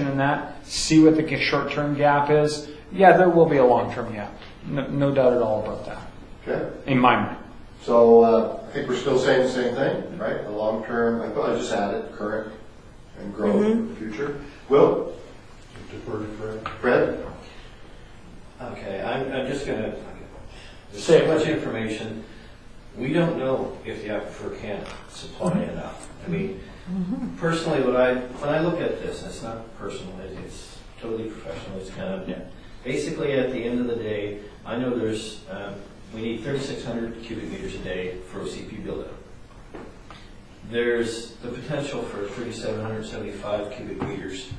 information in that, see what the short-term gap is. Yeah, there will be a long-term gap. No doubt at all about that. Okay. In my mind. So I think we're still saying the same thing, right? The long-term, I just added current and grow in the future. Will? Defer to Fred. Fred? Okay, I'm just gonna, there's Say so it. much information. We don't know if the aquifer can't supply enough. I mean, personally, when I look at this, and it's not personal, it's totally professional, it's kind of, basically at the end of the day, I know there's, we need 3,600 cubic meters a day for OCP buildup. There's the potential for 3,775 cubic meters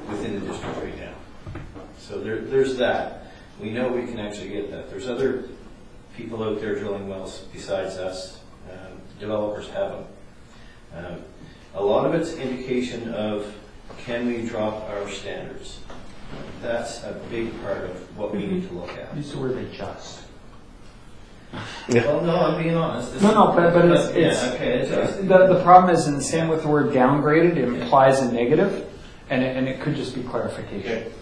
within the district right now. So there's that. We know we can actually get that. There's other people out there drilling wells besides us. Developers have them. A lot of it's indication of, can we drop our standards? That's a big part of what we need to look at. Use the word adjust. Well, no, I'm being honest. No, but it's yeah, okay, adjust. the problem is, and same with the word downgraded, it implies a negative, and it could just be clarification.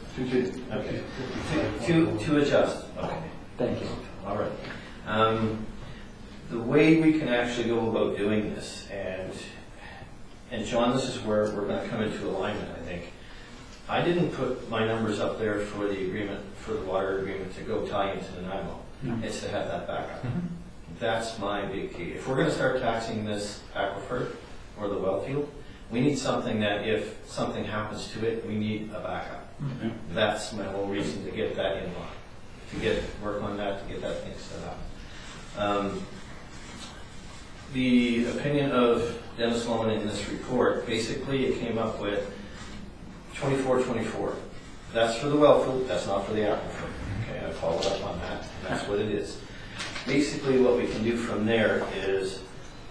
Okay. To adjust. Okay. Thank you. All right. The way we can actually go about doing this, and John, this is where we're going to come into alignment, I think. I didn't put my numbers up there for the agreement, for the water agreement to go tie into Nanaimo. It's to have that backup. That's my big key. If we're going to start taxing this aquifer or the well field, we need something that if something happens to it, we need a backup. That's my whole reason to get that in line, to work on that, to get that thing set up. The opinion of Dennis Loman in this report, basically it came up with 24-24. That's for the well field, that's not for the aquifer. Okay, I followed up on that, and that's what it is. Basically what we can do from there is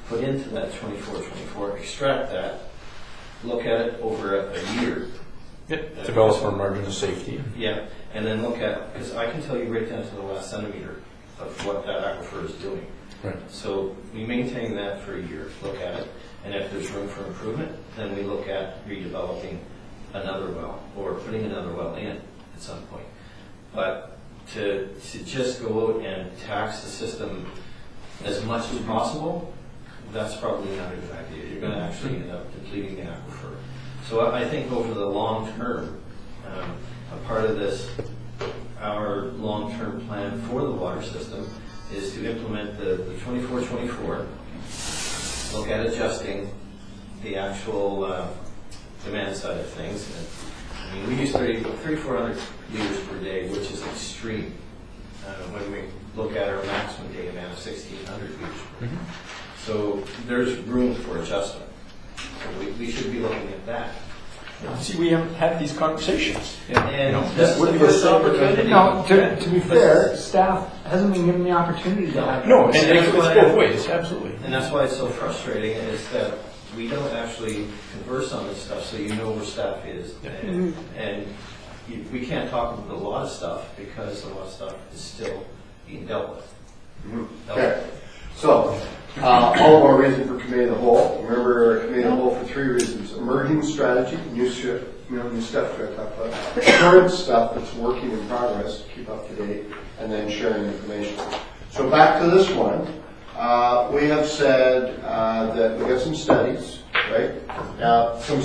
put into that 24-24, extract that, look at it over a year. Develop our margin of safety. Yeah, and then look at, because I can tell you right down to the last centimeter of what that aquifer is doing. Right. So we maintain that for a year, look at it, and if there's room for improvement, then we look at redeveloping another well or putting another well in at some point. But to just go out and tax the system as much as possible, that's probably not a good idea. You're going to actually end up depleting the aquifer. So I think over the long term, a part of this, our long-term plan for the water system is to implement the 24-24, look at adjusting the actual demand side of things. And, I mean, we use 3,400 liters per day, which is extreme when we look at our maximum day demand of 1,600 liters per day. So there's room for adjustment. So we should be looking at that. See, we haven't had these conversations. And That would be a first opportunity. No, to be fair, staff hasn't been given the opportunity to have. No, and And it's that's why- both ways, absolutely. And that's why it's so frustrating, is that we don't actually converse on this stuff, so you know where staff is. And we can't talk about a lot of stuff because a lot of stuff is still being dealt with. Okay. So, all of our reason for committee of the whole. Remember, committee of the whole for 3 reasons: emerging strategy, new stuff to talk about, current stuff that's working in progress, keep up to date, and then sharing information. So back to this one, we have said that we got some studies, right? Some